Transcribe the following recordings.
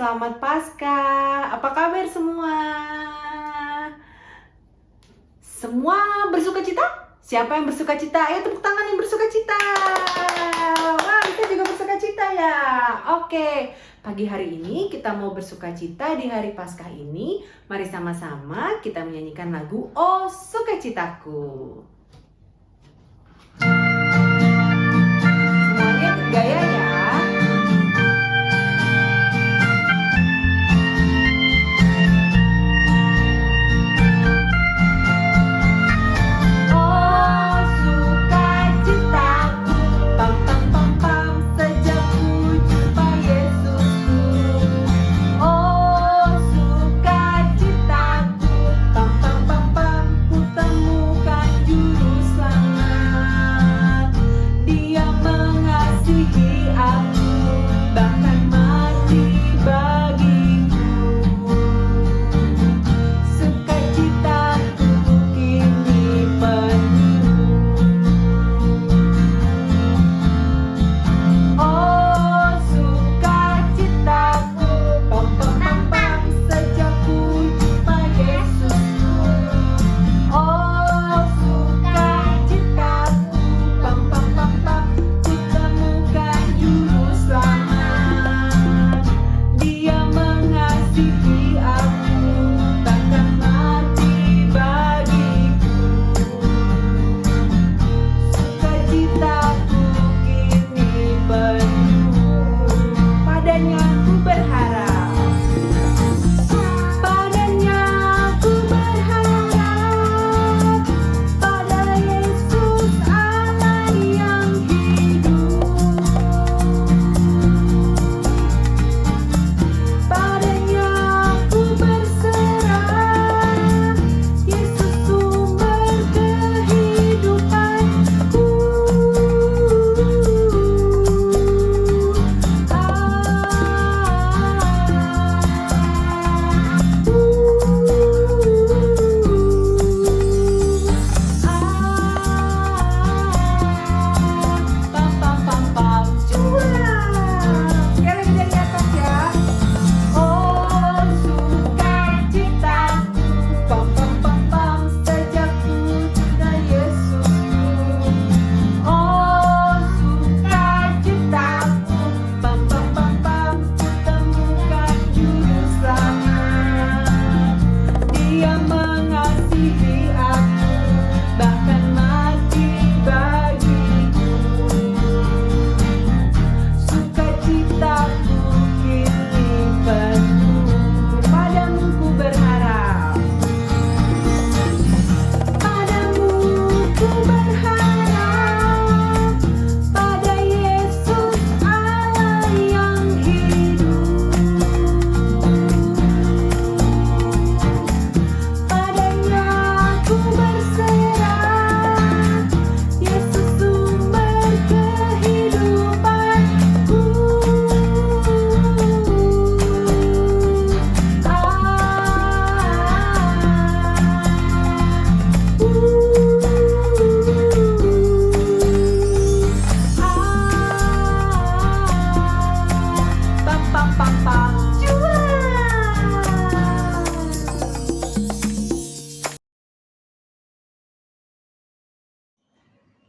selamat Paskah. Apa kabar semua? Semua bersukacita? Siapa yang bersukacita? Ayo tepuk tangan yang bersukacita. Wah, kita juga bersukacita ya. Oke, pagi hari ini kita mau bersukacita di hari Paskah ini. Mari sama-sama kita menyanyikan lagu Oh Sukacitaku. Semuanya bergaya ya.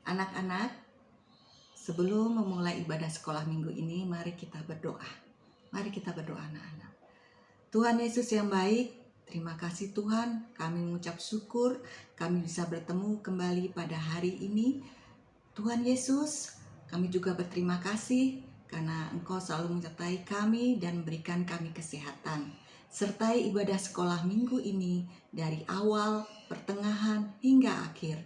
Anak-anak, sebelum memulai ibadah sekolah minggu ini, mari kita berdoa. Mari kita berdoa anak-anak. Tuhan Yesus yang baik, terima kasih Tuhan, kami mengucap syukur, kami bisa bertemu kembali pada hari ini. Tuhan Yesus, kami juga berterima kasih karena Engkau selalu menyertai kami dan memberikan kami kesehatan. Sertai ibadah sekolah minggu ini dari awal, pertengahan, hingga akhir.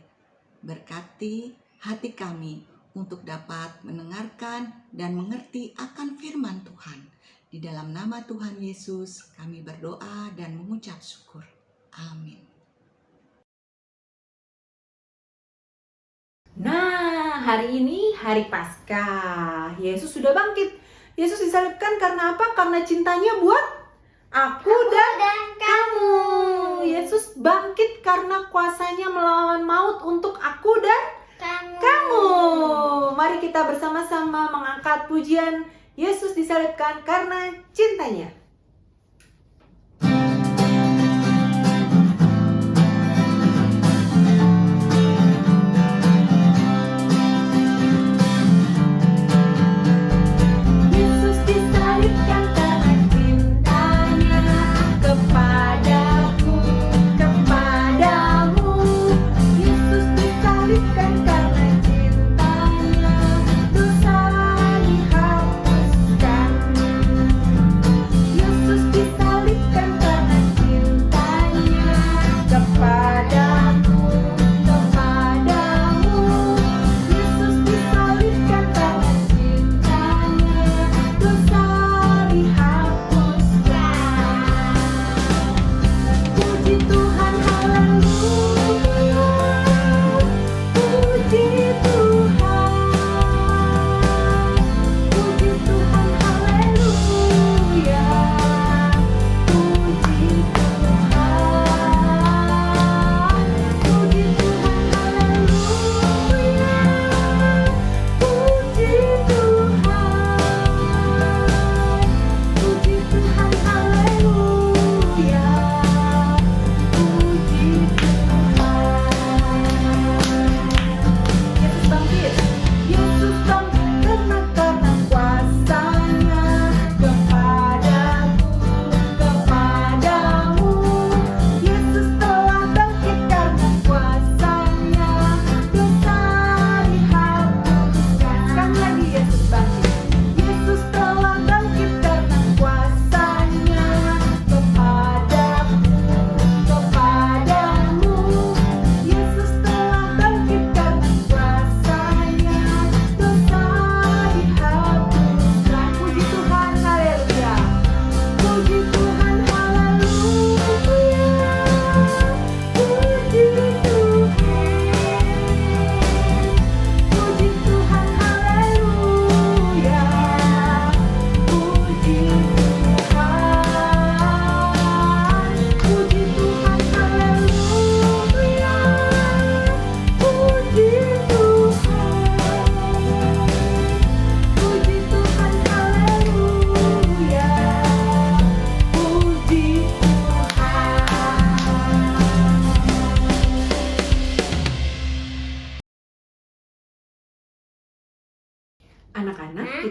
Berkati hati kami untuk dapat mendengarkan dan mengerti akan firman Tuhan. Di dalam nama Tuhan Yesus kami berdoa dan mengucap syukur. Amin. Nah, hari ini hari Paskah. Yesus sudah bangkit. Yesus disalibkan karena apa? Karena cintanya buat aku dan kamu. Yesus bangkit karena kuasanya melawan maut untuk aku dan kamu. Mari kita bersama-sama mengangkat pujian Yesus disalibkan karena cintanya.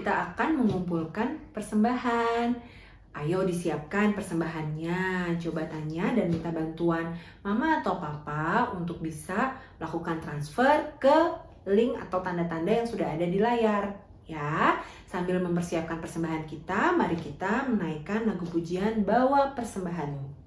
kita akan mengumpulkan persembahan. Ayo disiapkan persembahannya. Coba tanya dan minta bantuan mama atau papa untuk bisa melakukan transfer ke link atau tanda-tanda yang sudah ada di layar. Ya, sambil mempersiapkan persembahan kita, mari kita menaikkan lagu pujian Bawa Persembahanmu.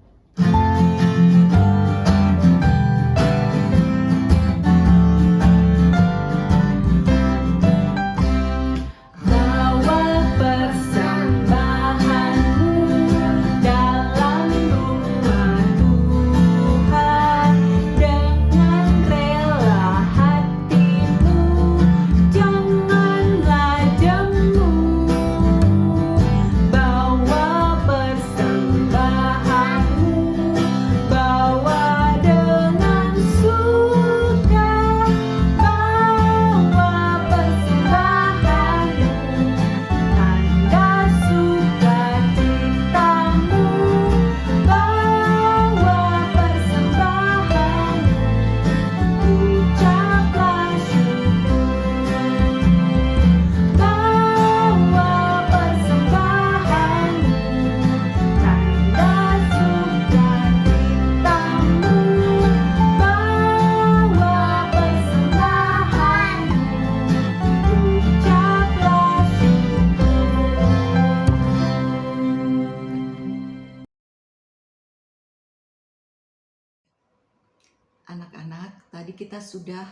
Anak-anak, tadi kita sudah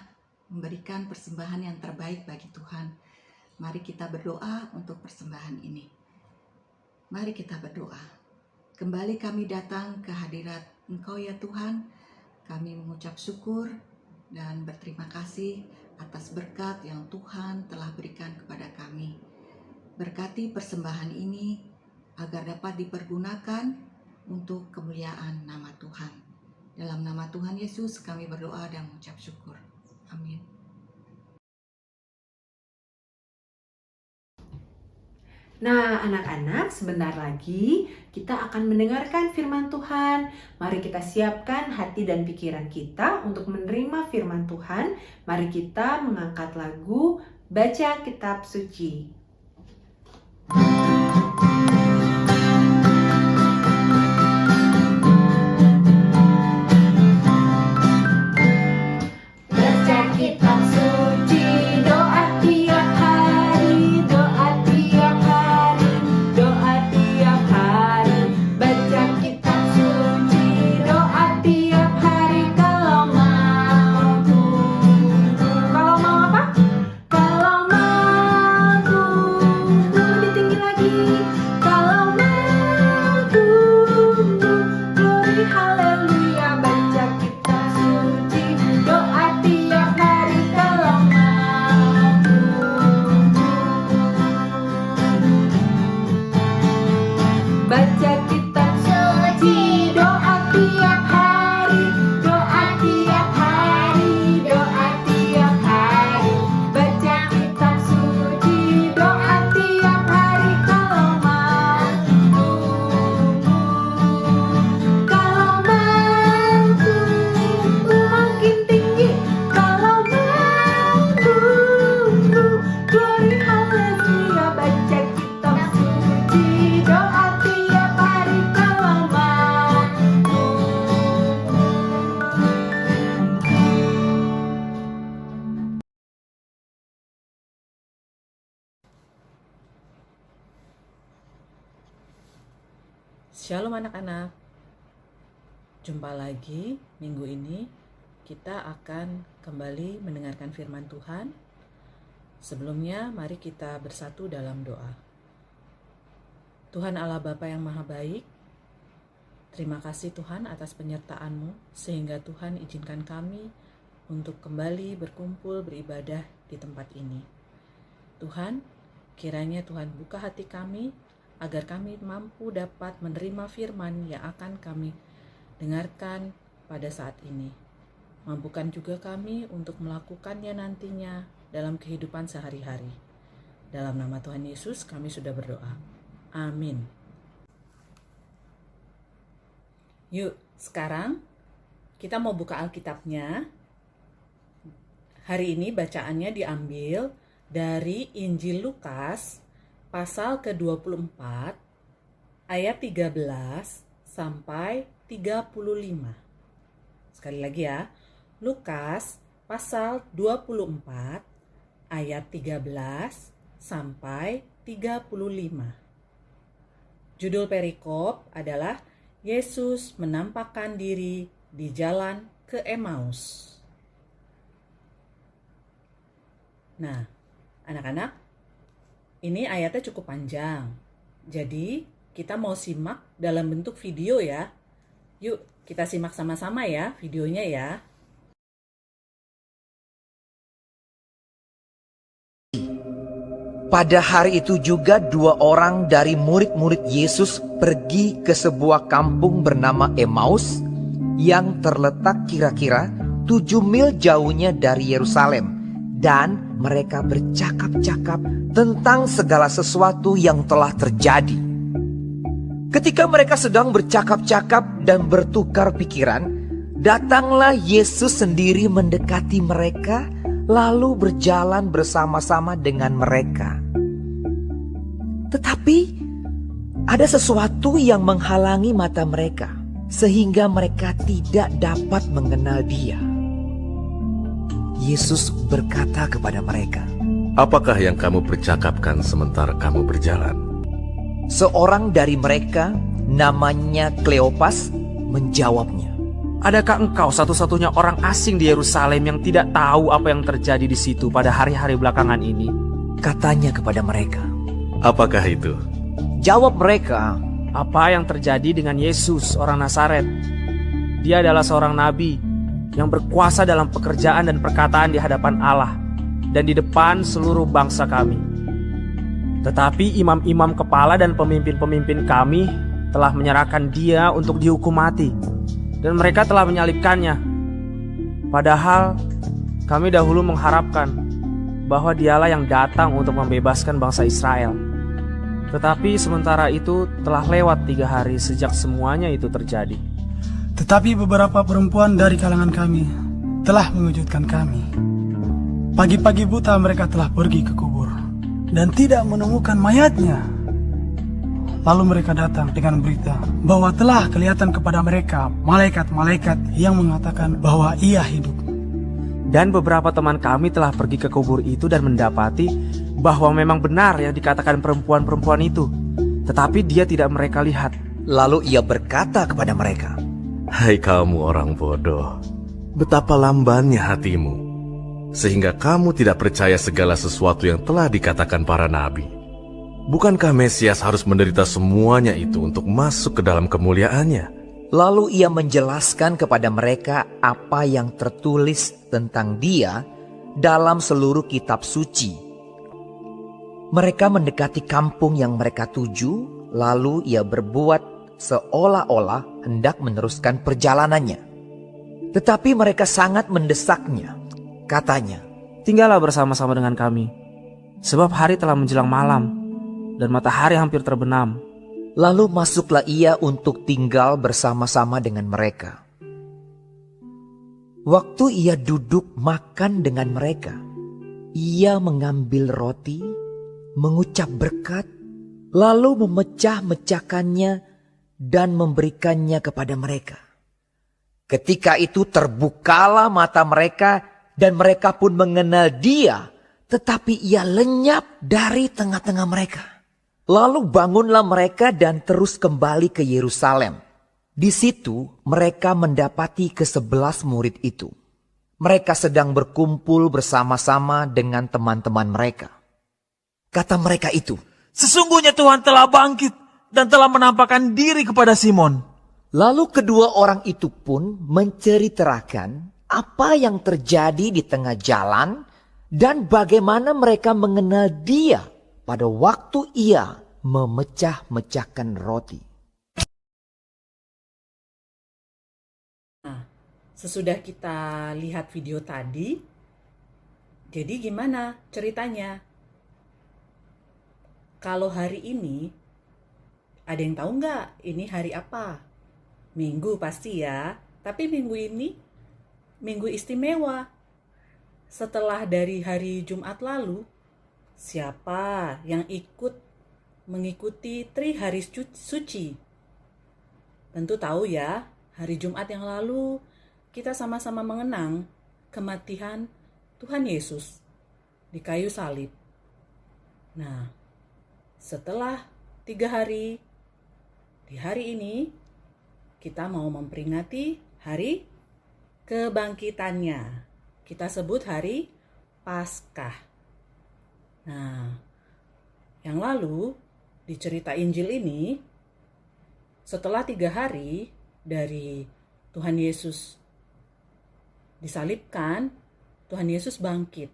memberikan persembahan yang terbaik bagi Tuhan. Mari kita berdoa untuk persembahan ini. Mari kita berdoa. Kembali kami datang ke hadirat Engkau ya Tuhan. Kami mengucap syukur dan berterima kasih atas berkat yang Tuhan telah berikan kepada kami. Berkati persembahan ini agar dapat dipergunakan untuk kemuliaan nama Tuhan. Dalam nama Tuhan Yesus kami berdoa dan mengucap syukur. Amin. Nah, anak-anak, sebentar lagi kita akan mendengarkan firman Tuhan. Mari kita siapkan hati dan pikiran kita untuk menerima firman Tuhan. Mari kita mengangkat lagu Baca Kitab Suci. Shalom anak-anak, jumpa lagi minggu ini. Kita akan kembali mendengarkan firman Tuhan. Sebelumnya mari kita bersatu dalam doa. Tuhan Allah Bapa yang Maha Baik, terima kasih Tuhan atas penyertaan-Mu sehingga Tuhan izinkan kami untuk kembali berkumpul beribadah di tempat ini. Tuhan, kiranya Tuhan buka hati kami agar kami mampu dapat menerima firman yang akan kami dengarkan pada saat ini. Mampukan juga kami untuk melakukannya nantinya dalam kehidupan sehari-hari. Dalam nama Tuhan Yesus kami sudah berdoa. Amin. Yuk, sekarang kita mau buka Alkitabnya. Hari ini bacaannya diambil dari Injil Lukas pasal ke-24 ayat 13 sampai 35. Sekali lagi ya, Lukas pasal 24 ayat 13 sampai 35. Judul perikop adalah Yesus menampakkan diri di jalan ke Emmaus. Nah, anak-anak, ini ayatnya cukup panjang. Jadi, kita mau simak dalam bentuk video ya. Yuk, kita simak sama-sama ya videonya ya. Pada hari itu juga 2 orang dari murid-murid Yesus pergi ke sebuah kampung bernama Emmaus yang terletak kira-kira 7 mil jauhnya dari Yerusalem, dan mereka bercakap-cakap tentang segala sesuatu yang telah terjadi. Ketika mereka sedang bercakap-cakap dan bertukar pikiran, datanglah Yesus sendiri mendekati mereka, lalu berjalan bersama-sama dengan mereka. Tetapi ada sesuatu yang menghalangi mata mereka, sehingga mereka tidak dapat mengenal Dia. Yesus berkata kepada mereka, "Apakah yang kamu percakapkan sementara kamu berjalan?" Seorang dari mereka, namanya Kleopas, menjawabnya, "Adakah engkau satu-satunya orang asing di Yerusalem yang tidak tahu apa yang terjadi di situ pada hari-hari belakangan ini?" Katanya kepada mereka. "Apakah itu?" Jawab mereka, "Apa yang terjadi dengan Yesus, orang Nazaret? Dia adalah seorang nabi yang berkuasa dalam pekerjaan dan perkataan di hadapan Allah dan di depan seluruh bangsa kami. Tetapi imam-imam kepala dan pemimpin-pemimpin kami telah menyerahkan dia untuk dihukum mati, dan mereka telah menyalibkannya. Padahal kami dahulu mengharapkan bahwa dialah yang datang untuk membebaskan bangsa Israel. Tetapi sementara itu telah lewat 3 hari sejak semuanya itu terjadi. Tetapi beberapa perempuan dari kalangan kami telah mengejutkan kami. Pagi-pagi buta mereka telah pergi ke kubur dan tidak menemukan mayatnya. Lalu mereka datang dengan berita bahwa telah kelihatan kepada mereka malaikat-malaikat yang mengatakan bahwa ia hidup. Dan beberapa teman kami telah pergi ke kubur itu dan mendapati bahwa memang benar yang dikatakan perempuan-perempuan itu. Tetapi dia tidak mereka lihat." lalu ia berkata kepada mereka, "Hai kamu orang bodoh, betapa lambannya hatimu, sehingga kamu tidak percaya segala sesuatu yang telah dikatakan para nabi. Bukankah Mesias harus menderita semuanya itu untuk masuk ke dalam kemuliaannya?" Lalu ia menjelaskan kepada mereka apa yang tertulis tentang Dia dalam seluruh kitab suci. Mereka mendekati kampung yang mereka tuju, lalu ia berbuat seolah-olah hendak meneruskan perjalanannya. Tetapi mereka sangat mendesaknya. Katanya, "Tinggallah bersama-sama dengan kami, sebab hari telah menjelang malam dan matahari hampir terbenam." lalu masuklah ia untuk tinggal bersama-sama dengan mereka. Waktu ia duduk makan dengan mereka, ia mengambil roti, mengucap berkat, lalu memecah-mecahkannya dan memberikannya kepada mereka. Ketika itu terbukalah mata mereka dan mereka pun mengenal Dia, tetapi ia lenyap dari tengah-tengah mereka. Lalu bangunlah mereka dan terus kembali ke Yerusalem. Di situ mereka mendapati ke-11 murid itu. Mereka sedang berkumpul bersama-sama dengan teman-teman mereka. Kata mereka itu, "Sesungguhnya Tuhan telah bangkit dan telah menampakkan diri kepada Simon." Lalu kedua orang itu pun menceritakan apa yang terjadi di tengah jalan dan bagaimana mereka mengenal Dia pada waktu ia memecah-mecahkan roti. Nah, sesudah kita lihat video tadi, jadi gimana ceritanya? Kalau hari ini, ada yang tahu nggak ini hari apa? Minggu pasti ya, tapi minggu ini minggu istimewa. Setelah dari hari Jumat lalu, siapa yang ikut mengikuti Tri Hari Suci. Tentu tahu ya, hari Jumat yang lalu kita sama-sama mengenang kematian Tuhan Yesus di kayu salib. Nah, setelah 3 hari, di hari ini kita mau memperingati hari kebangkitannya. Kita sebut hari Paskah. Nah, yang lalu di cerita Injil ini, setelah 3 hari dari Tuhan Yesus disalibkan, Tuhan Yesus bangkit.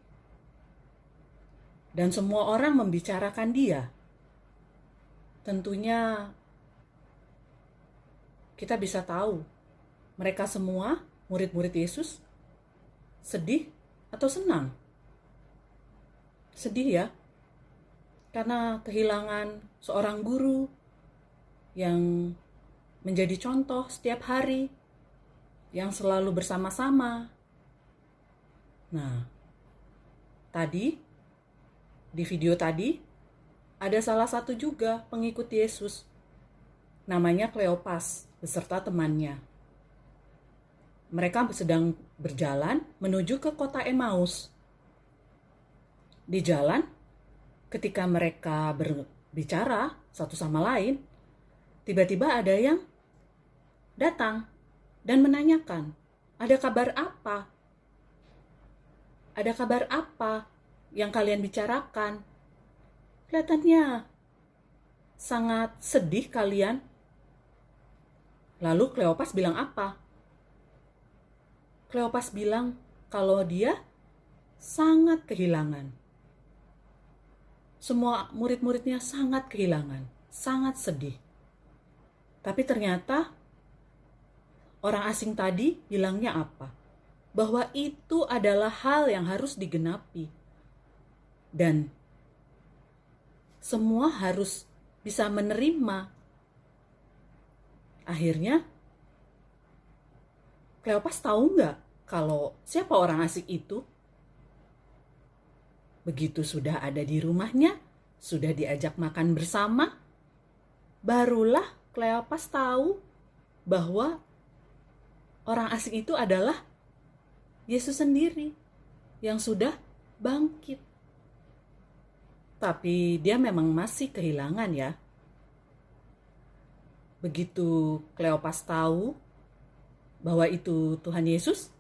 Dan semua orang membicarakan dia. Tentunya kita bisa tahu, mereka semua murid-murid Yesus sedih atau senang? Sedih ya, karena kehilangan seorang guru yang menjadi contoh setiap hari, yang selalu bersama-sama. Nah, tadi, di video tadi, ada salah satu juga pengikut Yesus, namanya Kleopas, beserta temannya. Mereka sedang berjalan menuju ke kota Emmaus. Di jalan, ketika mereka berbicara satu sama lain, tiba-tiba ada yang datang dan menanyakan, "Ada kabar apa? Ada kabar apa yang kalian bicarakan? Kelihatannya sangat sedih kalian." Lalu Kleopas bilang apa? Kleopas bilang kalau dia sangat kehilangan. Semua murid-muridnya sangat kehilangan, sangat sedih. Tapi ternyata orang asing tadi bilangnya apa? Bahwa itu adalah hal yang harus digenapi. Dan semua harus bisa menerima. Akhirnya, Kleopas tahu nggak kalau siapa orang asing itu? Begitu sudah ada di rumahnya, sudah diajak makan bersama, barulah Kleopas tahu bahwa orang asing itu adalah Yesus sendiri yang sudah bangkit. Tapi dia memang masih kehilangan ya. Begitu Kleopas tahu bahwa itu Tuhan Yesus,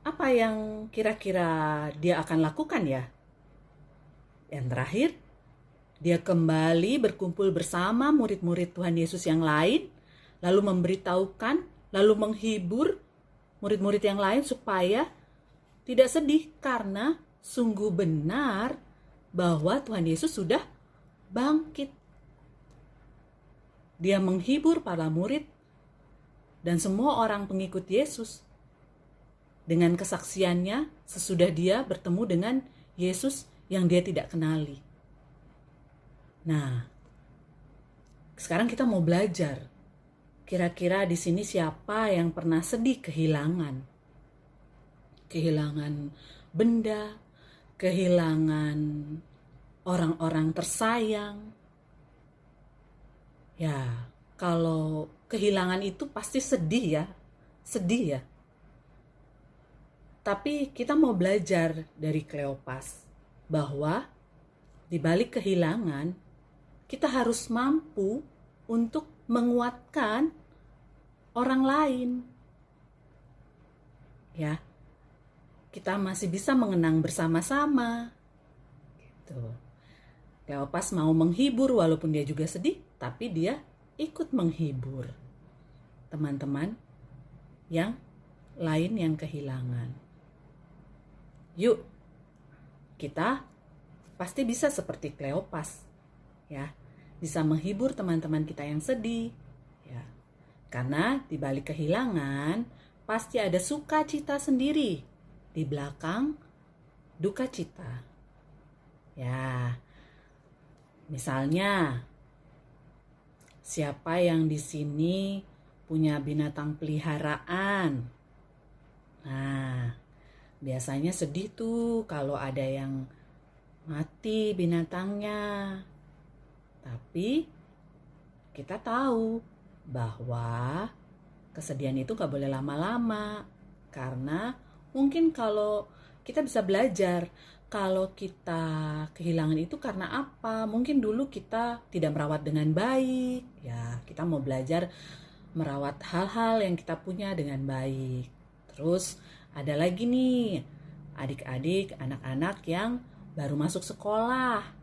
apa yang kira-kira dia akan lakukan ya? Yang terakhir, dia kembali berkumpul bersama murid-murid Tuhan Yesus yang lain, lalu memberitahukan, lalu menghibur murid-murid yang lain supaya tidak sedih karena sungguh benar bahwa Tuhan Yesus sudah bangkit. Dia menghibur para murid dan semua orang pengikut Yesus dengan kesaksiannya sesudah dia bertemu dengan Yesus yang dia tidak kenali. Nah, sekarang kita mau belajar. Kira-kira di sini siapa yang pernah sedih kehilangan? Kehilangan benda, kehilangan orang-orang tersayang. Ya, kalau kehilangan itu pasti sedih ya. Sedih ya. Tapi kita mau belajar dari Kleopas bahwa di balik kehilangan, kita harus mampu untuk menguatkan orang lain. Ya, kita masih bisa mengenang bersama-sama. Gitu. Kleopas mau menghibur walaupun dia juga sedih, tapi dia ikut menghibur teman-teman yang lain yang kehilangan. Yuk, kita pasti bisa seperti Kleopas, ya, bisa menghibur teman-teman kita yang sedih, ya. Karena di balik kehilangan pasti ada sukacita sendiri di belakang duka cita. Ya, misalnya siapa yang di sini punya binatang peliharaan? Nah, biasanya sedih tuh kalau ada yang mati binatangnya. Tapi kita tahu bahwa kesedihan itu gak boleh lama-lama. Karena mungkin kalau kita bisa belajar, kalau kita kehilangan itu karena apa? Mungkin dulu kita tidak merawat dengan baik. Ya, kita mau belajar merawat hal-hal yang kita punya dengan baik. Terus ada lagi nih, adik-adik, anak-anak yang baru masuk sekolah.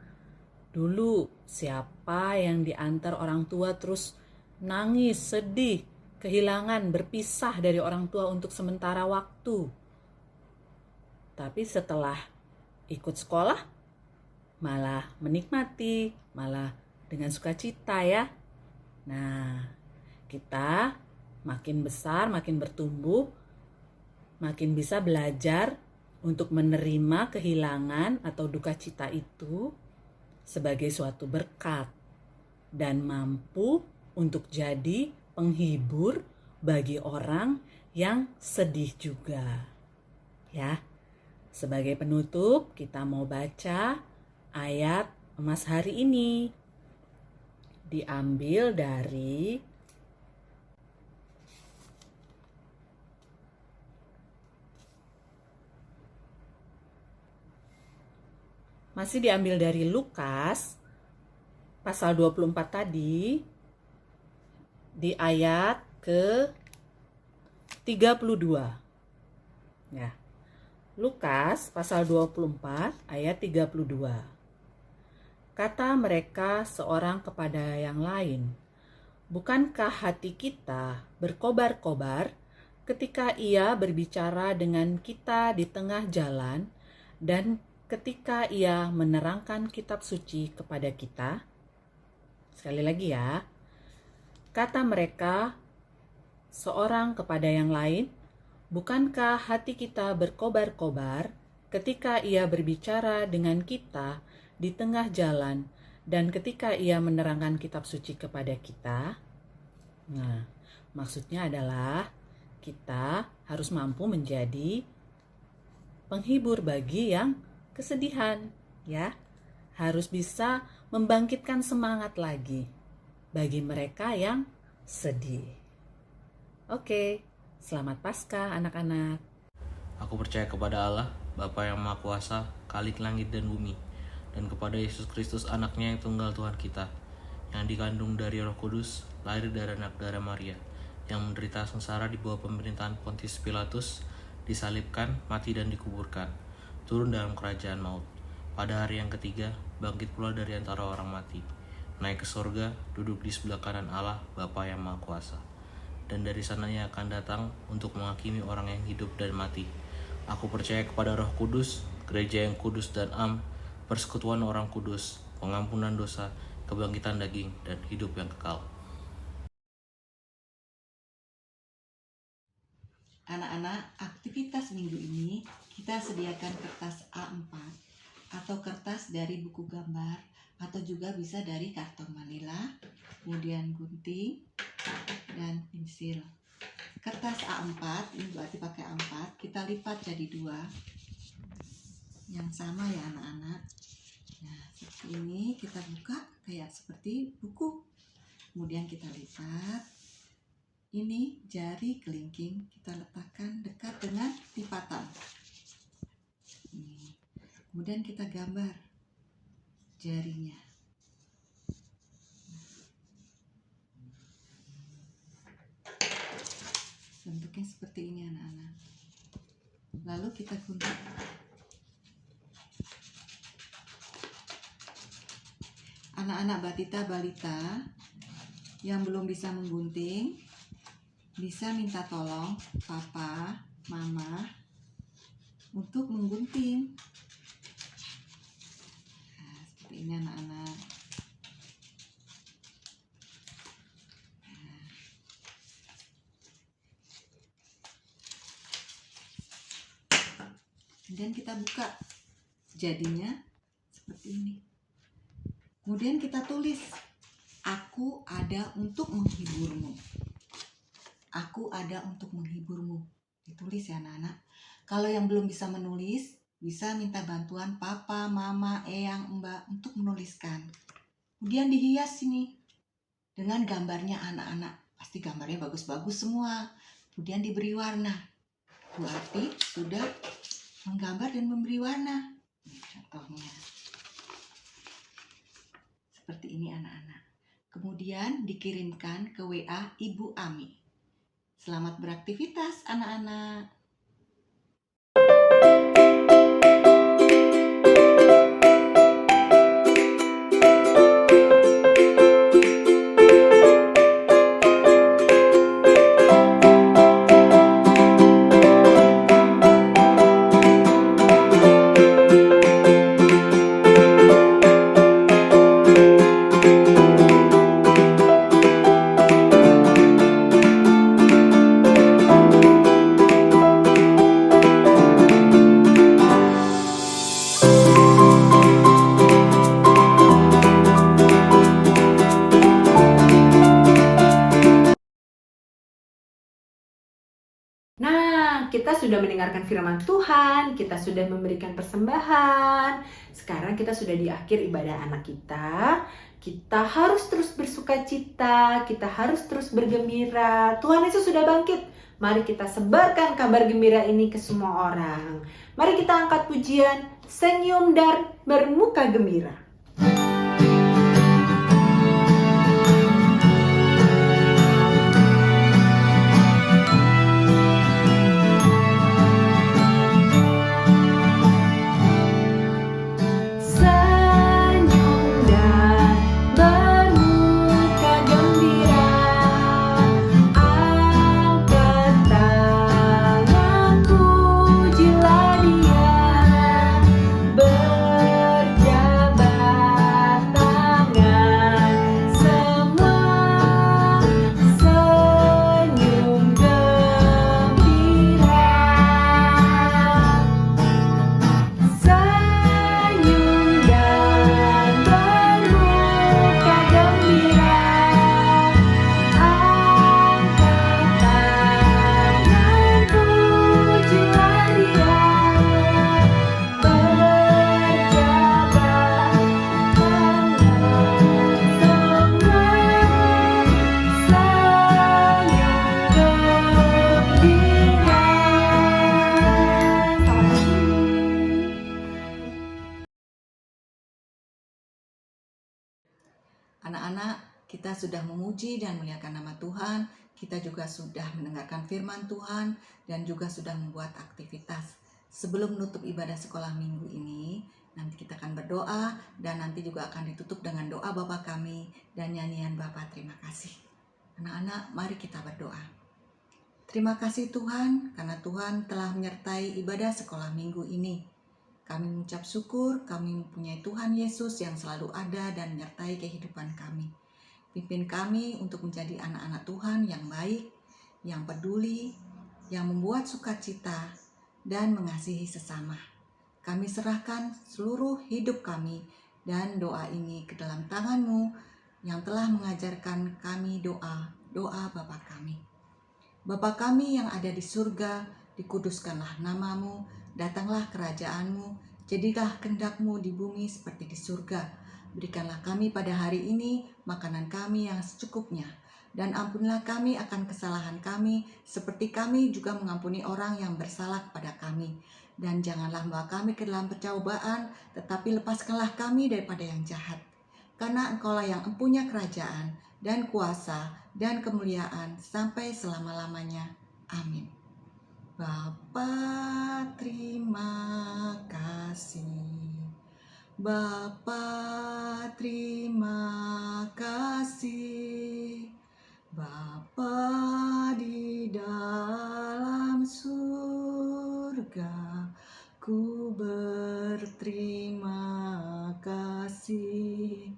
Dulu siapa yang diantar orang tua terus nangis, sedih, kehilangan, berpisah dari orang tua untuk sementara waktu. Tapi setelah ikut sekolah, malah menikmati, malah dengan sukacita ya. Nah, kita makin besar, makin bertumbuh, makin bisa belajar untuk menerima kehilangan atau duka cita itu sebagai suatu berkat dan mampu untuk jadi penghibur bagi orang yang sedih juga. Ya. Sebagai penutup, kita mau baca ayat emas hari ini. Diambil dari Lukas pasal 24 tadi, di ayat ke 32. Ya. Lukas pasal 24 ayat 32. Kata mereka seorang kepada yang lain, "Bukankah hati kita berkobar-kobar ketika ia berbicara dengan kita di tengah jalan dan ketika ia menerangkan kitab suci kepada kita?" Sekali lagi ya. Kata mereka seorang kepada yang lain, "Bukankah hati kita berkobar-kobar ketika ia berbicara dengan kita di tengah jalan dan ketika ia menerangkan kitab suci kepada kita?" Nah, maksudnya adalah kita harus mampu menjadi penghibur bagi yang kesedihan, ya. Harus bisa membangkitkan semangat lagi bagi mereka yang sedih. Oke. Selamat Paskah anak-anak. Aku percaya kepada Allah, Bapa yang Maha Kuasa, Khalik langit dan bumi, dan kepada Yesus Kristus anaknya yang tunggal Tuhan kita, yang dikandung dari Roh Kudus, lahir dari anak darah Maria, yang menderita sengsara di bawah pemerintahan Pontius Pilatus, disalibkan, mati dan dikuburkan, turun dalam kerajaan maut. Pada hari yang ketiga, bangkit pula dari antara orang mati, naik ke surga, duduk di sebelah kanan Allah, Bapa yang Maha Kuasa. Dan dari sananya akan datang untuk menghakimi orang yang hidup dan mati. Aku percaya kepada Roh Kudus, gereja yang kudus dan am, persekutuan orang kudus, pengampunan dosa, kebangkitan daging, dan hidup yang kekal. Anak-anak, aktivitas minggu ini kita sediakan kertas A4 atau kertas dari buku gambar, atau juga bisa dari karton manila, kemudian gunting dan pensil. Kertas A4 ini berarti pakai A4, kita lipat jadi 2 yang sama ya anak-anak. Nah, seperti ini kita buka kayak seperti buku, kemudian kita lipat. Ini jari kelingking kita letakkan dekat dengan lipatan. Ini. Kemudian kita gambar jarinya. Bentuknya seperti ini anak-anak. Lalu kita gunting. Anak-anak batita balita yang belum bisa menggunting, bisa minta tolong papa, mama untuk menggunting. Nah, seperti ini anak-anak. Kemudian kita buka, jadinya seperti ini. Kemudian kita tulis, "Aku ada untuk menghiburmu." Aku ada untuk menghiburmu. Ditulis ya anak-anak. Kalau yang belum bisa menulis, bisa minta bantuan papa, mama, eyang, mbak untuk menuliskan. Kemudian dihias ini dengan gambarnya anak-anak. Pasti gambarnya bagus-bagus semua. Kemudian diberi warna. Bu Ati sudah menggambar dan memberi warna. Ini contohnya. Seperti ini anak-anak. Kemudian dikirimkan ke WA Ibu Ami. Selamat beraktivitas anak-anak. Nah, kita sudah mendengarkan firman Tuhan, kita sudah memberikan persembahan. Sekarang kita sudah di akhir ibadah anak kita. Kita harus terus bersuka cita, kita harus terus bergembira. Tuhan Yesus sudah bangkit. Mari kita sebarkan kabar gembira ini ke semua orang. Mari kita angkat pujian, senyum dan bermuka gembira. Anak-anak, kita sudah memuji dan memuliakan nama Tuhan, kita juga sudah mendengarkan firman Tuhan, dan juga sudah membuat aktivitas. Sebelum menutup ibadah sekolah minggu ini, nanti kita akan berdoa, dan nanti juga akan ditutup dengan doa Bapa kami, dan nyanyian Bapa terima kasih. Anak-anak, mari kita berdoa. Terima kasih Tuhan, karena Tuhan telah menyertai ibadah sekolah minggu ini. Kami mengucap syukur, kami mempunyai Tuhan Yesus yang selalu ada dan menyertai kehidupan kami. Pimpin kami untuk menjadi anak-anak Tuhan yang baik, yang peduli, yang membuat sukacita, dan mengasihi sesama. Kami serahkan seluruh hidup kami dan doa ini ke dalam tangan-Mu yang telah mengajarkan kami doa Bapa kami. Bapa kami yang ada di surga, dikuduskanlah nama-Mu, datanglah kerajaan-Mu, jadilah kehendak-Mu di bumi seperti di surga. Berikanlah kami pada hari ini makanan kami yang secukupnya, dan ampunilah kami akan kesalahan kami, seperti kami juga mengampuni orang yang bersalah kepada kami. Dan janganlah membawa kami ke dalam percobaan, tetapi lepaskanlah kami daripada yang jahat. Karena Engkaulah yang empunya kerajaan, dan kuasa, dan kemuliaan, sampai selama-lamanya. Amin. Bapa terima kasih, Bapa terima kasih, Bapa di dalam surga, ku berterima kasih.